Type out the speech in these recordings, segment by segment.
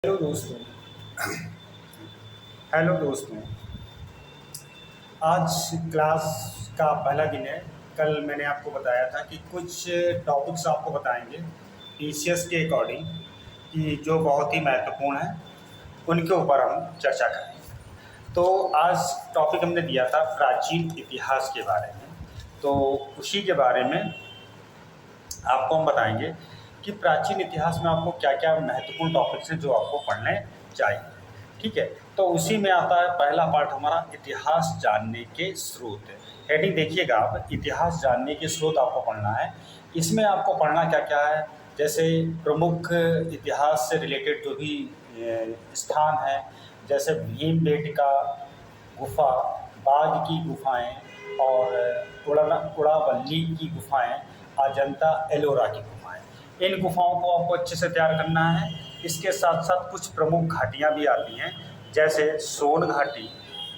Hello दोस्तों। Hello दोस्तों। आज क्लास का पहला दिन है। कल मैंने आपको बताया था कि कुछ टॉपिक्स आपको बताएंगे पीसीएस के अकॉर्डिंग, कि जो बहुत ही महत्वपूर्ण है उनके ऊपर हम चर्चा करेंगे। तो आज टॉपिक हमने दिया था प्राचीन इतिहास के बारे में, तो उसी के बारे में आपको हम बताएंगे कि प्राचीन इतिहास में आपको क्या क्या महत्वपूर्ण टॉपिक्स हैं जो आपको पढ़ने चाहिए। ठीक है, तो उसी में आता है पहला पार्ट हमारा इतिहास जानने के स्रोत। हेडिंग देखिएगा आप, इतिहास जानने के स्रोत आपको पढ़ना है। इसमें आपको पढ़ना क्या क्या है, जैसे प्रमुख इतिहास से रिलेटेड जो भी स्थान है, जैसे भीमबेटका गुफा, बाघ की गुफाएं और उड़ावल्ली की गुफाएं, अजंता एलोरा की गुफाएं। इन गुफाओं को आपको अच्छे से तैयार करना है। इसके साथ साथ कुछ प्रमुख घाटियां भी आती हैं, जैसे सोन घाटी,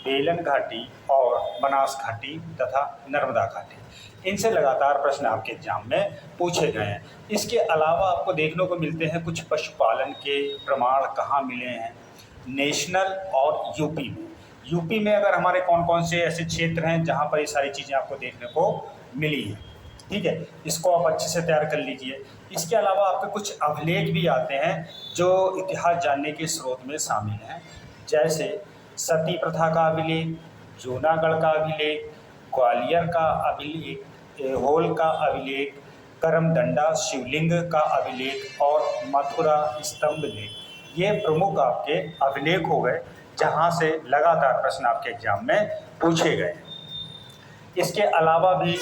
बेलन घाटी और बनास घाटी तथा नर्मदा घाटी। इनसे लगातार प्रश्न आपके एग्जाम में पूछे गए हैं। इसके अलावा आपको देखने को मिलते हैं कुछ पशुपालन के प्रमाण कहाँ मिले हैं, नेशनल और यूपी में। यूपी में अगर हमारे कौन कौन से ऐसे क्षेत्र हैं जहाँ पर ये सारी चीज़ें आपको देखने को मिली हैं। ठीक है, इसको आप अच्छे से तैयार कर लीजिए। इसके अलावा आपके कुछ अभिलेख भी आते हैं जो इतिहास जानने के स्रोत में शामिल हैं, जैसे सती प्रथा का अभिलेख, जूनागढ़ का अभिलेख, ग्वालियर का अभिलेख, ऐहोल का अभिलेख, करमदंडा शिवलिंग का अभिलेख और मथुरा स्तंभ लेख। ये प्रमुख आपके अभिलेख हो गए जहाँ से लगातार प्रश्न आपके एग्जाम में पूछे गए। इसके अलावा भी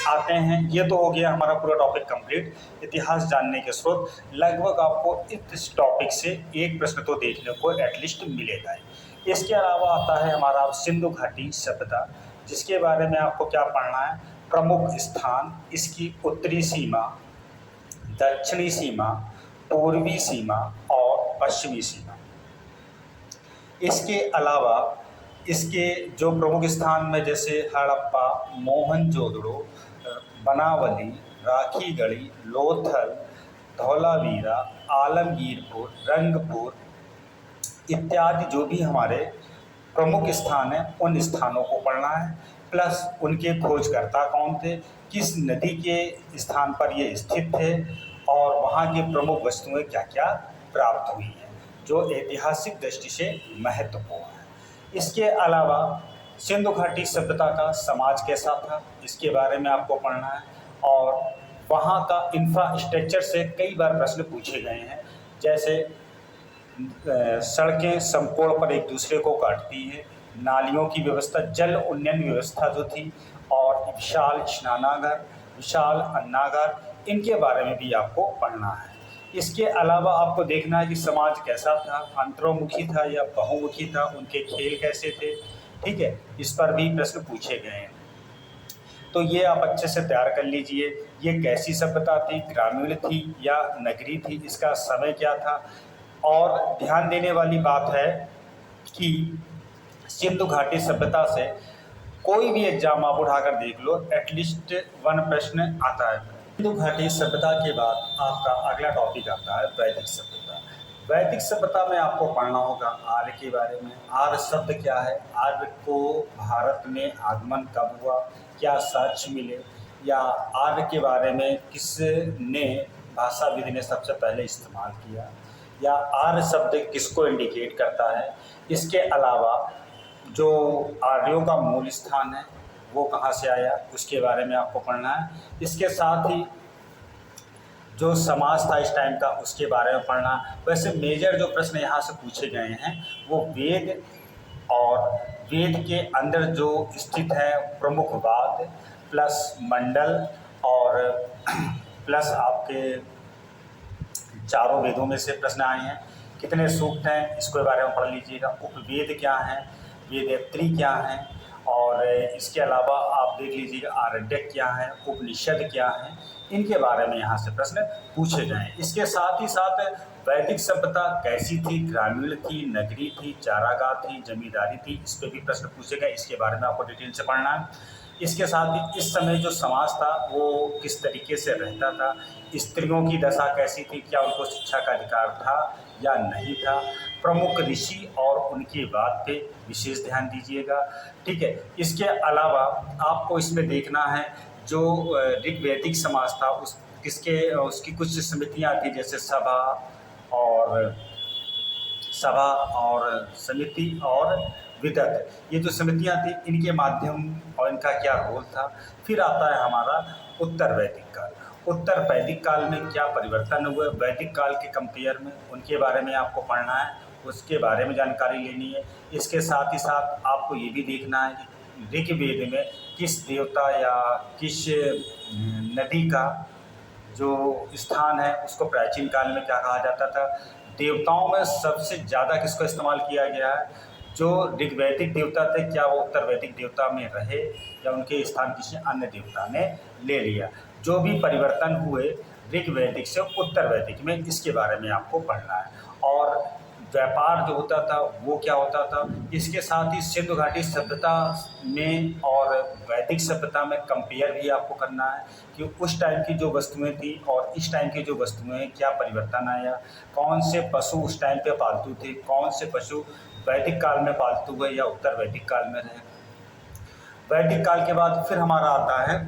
आते हैं। ये तो हो गया हमारा पूरा टॉपिक कंप्लीट, इतिहास जानने के स्रोत। लगभग आपको इस टॉपिक से एक प्रश्न तो देखने को एटलीस्ट मिलेगा ही। इसके अलावा आता है हमारा सिंधु घाटी सभ्यता, जिसके बारे में आपको क्या पढ़ना है, प्रमुख स्थान, इसकी उत्तरी सीमा, दक्षिणी सीमा, पूर्वी सीमा और पश्चिमी सीमा। इसके अलावा इसके जो प्रमुख स्थान में जैसे हड़प्पा, मोहनजोदड़ो, बनावली, राखीगढ़ी, लोथल, धौलावीरा, आलमगीरपुर, रंगपुर इत्यादि जो भी हमारे प्रमुख स्थान हैं उन स्थानों को पढ़ना है। प्लस उनके खोजकर्ता कौन थे, किस नदी के स्थान पर ये स्थित थे और वहाँ की प्रमुख वस्तुएं क्या क्या प्राप्त हुई हैं जो ऐतिहासिक दृष्टि से महत्वपूर्ण है। इसके अलावा सिंधु घाटी सभ्यता का समाज कैसा था, इसके बारे में आपको पढ़ना है। और वहाँ का इंफ्रास्ट्रक्चर से कई बार प्रश्न पूछे गए हैं, जैसे सड़कें समकोण पर एक दूसरे को काटती हैं, नालियों की व्यवस्था, जल उन्नयन व्यवस्था जो थी, और विशाल स्नानागार, विशाल अन्नागार, इनके बारे में भी आपको पढ़ना है। इसके अलावा आपको देखना है कि समाज कैसा था, अंतर्मुखी था या बहुमुखी था, उनके खेल कैसे थे। ठीक है, इस पर भी प्रश्न पूछे गए हैं, तो ये आप अच्छे से तैयार कर लीजिए। ये कैसी सभ्यता थी, ग्रामीण थी या नगरी थी, इसका समय क्या था। और ध्यान देने वाली बात है कि सिंधु घाटी सभ्यता से कोई भी एग्जाम आप उठाकर देख लो, एटलीस्ट वन प्रश्न आता है। सिंधु घाटी सभ्यता के बाद आपका अगला टॉपिक आता है वैदिक सभ्यता। वैदिक सभ्यता में आपको पढ़ना होगा आर्य के बारे में। आर्य शब्द क्या है, आर्य को भारत में आगमन कब हुआ, क्या साक्ष्य मिले, या आर्य के बारे में किसने भाषाविद ने सबसे पहले इस्तेमाल किया, या आर्य शब्द किसको इंडिकेट करता है। इसके अलावा जो आर्यों का मूल स्थान है वो कहाँ से आया, उसके बारे में आपको पढ़ना है। इसके साथ ही जो समाज था इस टाइम का उसके बारे में पढ़ना। वैसे मेजर जो प्रश्न यहाँ से पूछे गए हैं वो वेद और वेद के अंदर जो स्थित है प्रमुख वाद, प्लस मंडल और प्लस आपके चारों वेदों में से प्रश्न आए हैं। कितने सूक्त हैं इसके बारे में पढ़ लीजिएगा। उपवेद क्या हैं, वेदत्री क्या हैं, और इसके अलावा आप देख लीजिएगा आरण्यक क्या है, उपनिषद क्या है, इनके बारे में यहाँ से प्रश्न पूछे गए हैं। इसके साथ ही साथ वैदिक सभ्यता कैसी थी, ग्रामीण थी, नगरी थी, चारागाह थी, जमींदारी थी, इस पर भी प्रश्न पूछे गए, इसके बारे में आपको डिटेल से पढ़ना है। इसके साथ ही इस समय जो समाज था वो किस तरीके से रहता था, स्त्रियों की दशा कैसी थी, क्या उनको शिक्षा का अधिकार था या नहीं था। प्रमुख ऋषि और उनकी बात पे विशेष ध्यान दीजिएगा। ठीक है, इसके अलावा आपको इसमें देखना है जो ऋग्वैदिक समाज था उसकी कुछ समितियाँ थी, जैसे और सभा और समिति और विदत, ये जो समितियाँ थी इनके माध्यम और इनका क्या रोल था। फिर आता है हमारा उत्तर वैदिक काल। उत्तर वैदिक काल में क्या परिवर्तन हुए, वैदिक काल के कंपेयर में, उनके बारे में आपको पढ़ना है, उसके बारे में जानकारी लेनी है। इसके साथ ही साथ आपको ये भी देखना है कि ऋग्वेद में किस देवता या किस नदी का जो स्थान है उसको प्राचीन काल में क्या कहा जाता था। देवताओं में सबसे ज़्यादा किसको इस्तेमाल किया गया है, जो ऋग्वैदिक देवता थे क्या वो उत्तर वैदिक देवता में रहे या उनके स्थान किसी अन्य देवता ने ले लिया। जो भी परिवर्तन हुए ऋग्वैदिक से उत्तर वैदिक में, इसके बारे में आपको पढ़ना है। और व्यापार जो होता था वो क्या होता था, इसके साथ ही सिंधु घाटी सभ्यता में और वैदिक सभ्यता में कंपेयर भी आपको करना है कि उस टाइम की जो वस्तुएं थी और इस टाइम की जो वस्तुएं क्या परिवर्तन आया, कौन से पशु उस टाइम पे पालतू थे, कौन से पशु वैदिक काल में पालतू हुए या उत्तर वैदिक काल में रहे। वैदिक काल के बाद फिर हमारा आता है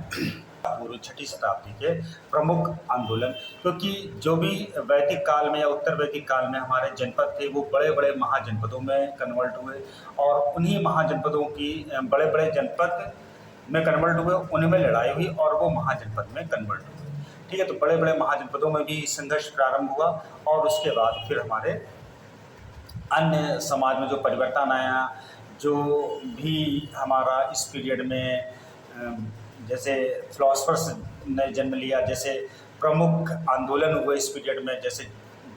पूर्व 6ठी शताब्दी के प्रमुख आंदोलन, क्योंकि जो भी वैदिक काल में या उत्तर वैदिक काल में हमारे जनपद थे वो बड़े बड़े महाजनपदों में कन्वर्ट हुए और उन्हीं महाजनपदों की बड़े बड़े जनपद में कन्वर्ट हुए, उनमें लड़ाई हुई और वो महाजनपद में कन्वर्ट हुए। ठीक है, तो बड़े बड़े महाजनपदों में भी संघर्ष प्रारंभ हुआ और उसके बाद फिर हमारे अन्य समाज में जो परिवर्तन आया, जो भी हमारा इस पीरियड में जैसे फिलोसफर्स ने जन्म लिया, जैसे प्रमुख आंदोलन हुए इस पीरियड में, जैसे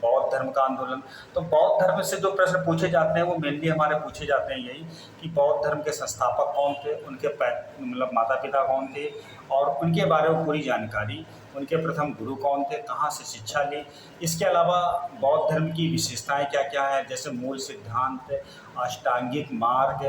बौद्ध धर्म का आंदोलन। तो बौद्ध धर्म से जो प्रश्न पूछे जाते हैं वो मेनली हमारे पूछे जाते हैं यही कि बौद्ध धर्म के संस्थापक कौन थे, उनके मतलब माता पिता कौन थे और उनके बारे में पूरी जानकारी, उनके प्रथम गुरु कौन थे, कहाँ से शिक्षा ली। इसके अलावा बौद्ध धर्म की विशेषताएं क्या क्या हैं, जैसे मूल सिद्धांत, अष्टांगिक मार्ग,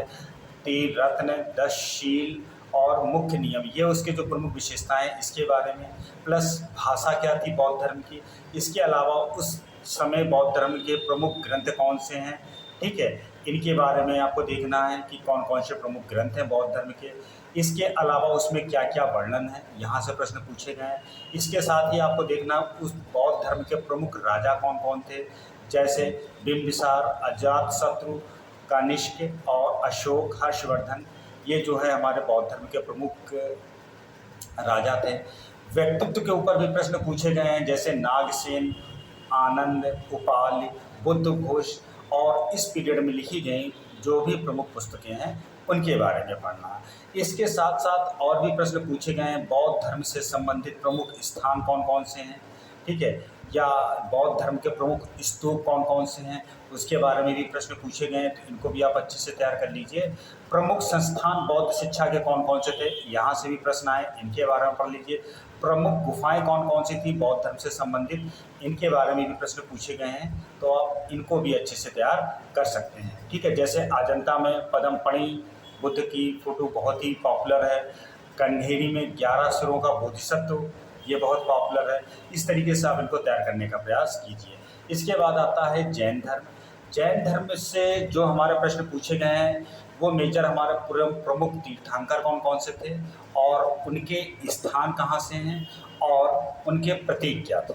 3 रत्न, 10 शील और मुख्य नियम, ये उसके जो प्रमुख विशेषताएं इसके बारे में, प्लस भाषा क्या थी बौद्ध धर्म की। इसके अलावा उस समय बौद्ध धर्म के प्रमुख ग्रंथ कौन से हैं, ठीक है, इनके बारे में आपको देखना है कि कौन कौन से प्रमुख ग्रंथ हैं बौद्ध धर्म के। इसके अलावा उसमें क्या क्या वर्णन है, यहाँ से प्रश्न पूछे गए हैं। इसके साथ ही आपको देखना उस बौद्ध धर्म के प्रमुख राजा कौन कौन थे, जैसे बिंबिसार, अजातशत्रु, कनिष्क और अशोक, हर्षवर्धन, ये जो है हमारे बौद्ध धर्म के प्रमुख राजा थे। व्यक्तित्व के ऊपर भी प्रश्न पूछे गए हैं, जैसे नागसेन, आनंद, उपाल, बुद्ध घोष और इस पीरियड में लिखी गई जो भी प्रमुख पुस्तकें हैं उनके बारे में पढ़ना। इसके साथ साथ और भी प्रश्न पूछे गए हैं, बौद्ध धर्म से संबंधित प्रमुख स्थान कौन कौन से हैं, ठीक है, या बौद्ध धर्म के प्रमुख स्तूप कौन कौन से हैं, उसके बारे में भी प्रश्न पूछे गए हैं, तो इनको भी आप अच्छे से तैयार कर लीजिए। प्रमुख संस्थान बौद्ध शिक्षा के कौन कौन से थे, यहाँ से भी प्रश्न आए, इनके बारे में पढ़ लीजिए। प्रमुख गुफाएं कौन कौन सी थी बौद्ध धर्म से संबंधित, इनके बारे में भी प्रश्न पूछे गए हैं, तो आप इनको भी अच्छे से तैयार कर सकते हैं। ठीक है, जैसे अजंता में पद्मपणि बुद्ध की फोटो बहुत ही पॉपुलर है, कंढेरी में 11 सिरों का बोधिसत्व, ये बहुत पॉपुलर है। इस तरीके से आप इनको तैयार करने का प्रयास कीजिए। इसके बाद आता है जैन धर्म। जैन धर्म से जो हमारे प्रश्न पूछे गए हैं वो मेजर हमारे प्रमुख तीर्थंकर कौन कौन से थे और उनके स्थान कहाँ से हैं और उनके प्रतीक क्या थे,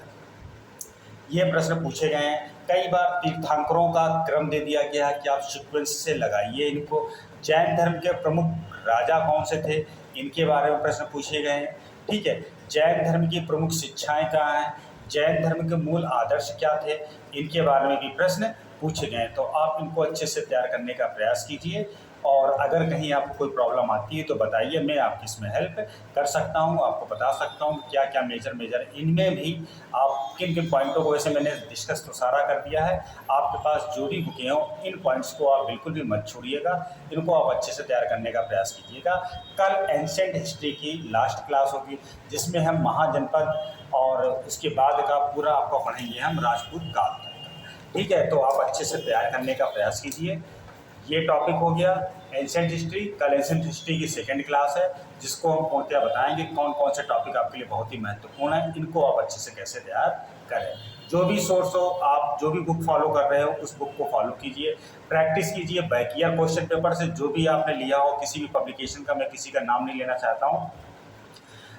ये प्रश्न पूछे गए हैं। कई बार तीर्थंकरों का क्रम दे दिया गया है कि आप सीक्वेंस से लगाइए इनको। जैन धर्म के प्रमुख राजा कौन से थे, इनके बारे में प्रश्न पूछे गए हैं। ठीक है, जैन धर्म की प्रमुख शिक्षाएं क्या हैं, जैन धर्म के मूल आदर्श क्या थे, इनके बारे में भी प्रश्न पूछे गए हैं। तो आप इनको अच्छे से तैयार करने का प्रयास कीजिए और अगर कहीं आपको कोई प्रॉब्लम आती है तो बताइए, मैं आपकी इसमें हेल्प कर सकता हूँ, आपको बता सकता हूँ क्या क्या मेजर इनमें भी आप किन किन पॉइंटों को, वैसे मैंने डिस्कस तो सारा कर दिया है। आपके पास जो भी बुकें हों इन पॉइंट्स को आप बिल्कुल भी मत छोड़िएगा, इनको आप अच्छे से तैयार करने का प्रयास कीजिएगा। कल एंशिएंट हिस्ट्री की लास्ट क्लास होगी जिसमें हम महाजनपद और उसके बाद का पूरा आपको पढ़ेंगे हम राजपूत काल तक। ठीक है, तो आप अच्छे से तैयार करने का प्रयास कीजिए। ये टॉपिक हो गया एंशिएंट हिस्ट्री। कल एंशिएंट हिस्ट्री की सेकंड क्लास है जिसको हम पूर्णतः बताएंगे कौन कौन से टॉपिक आपके लिए बहुत ही महत्वपूर्ण है, इनको आप अच्छे से कैसे तैयार करें। जो भी सोर्स हो, आप जो भी बुक फॉलो कर रहे हो उस बुक को फॉलो कीजिए, प्रैक्टिस कीजिए बैक ईयर क्वेश्चन पेपर से जो भी आपने लिया हो किसी भी पब्लिकेशन का, मैं किसी का नाम नहीं लेना चाहता हूँ,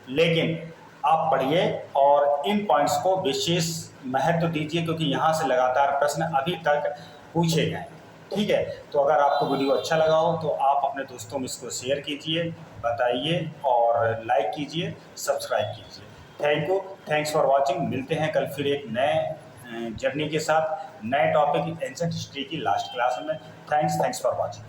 लेकिन आप पढ़िए और इन पॉइंट्स को विशेष महत्व दीजिए क्योंकि यहाँ से लगातार प्रश्न अभी तक पूछे गए। ठीक है, तो अगर आपको वीडियो अच्छा लगा हो तो आप अपने दोस्तों में इसको शेयर कीजिए, बताइए और लाइक कीजिए, सब्सक्राइब कीजिए। Thank you, thanks for watching. मिलते हैं कल फिर एक नए जर्नी के साथ, नए टॉपिक एंशिएंट हिस्ट्री की लास्ट क्लास में। Thanks for watching.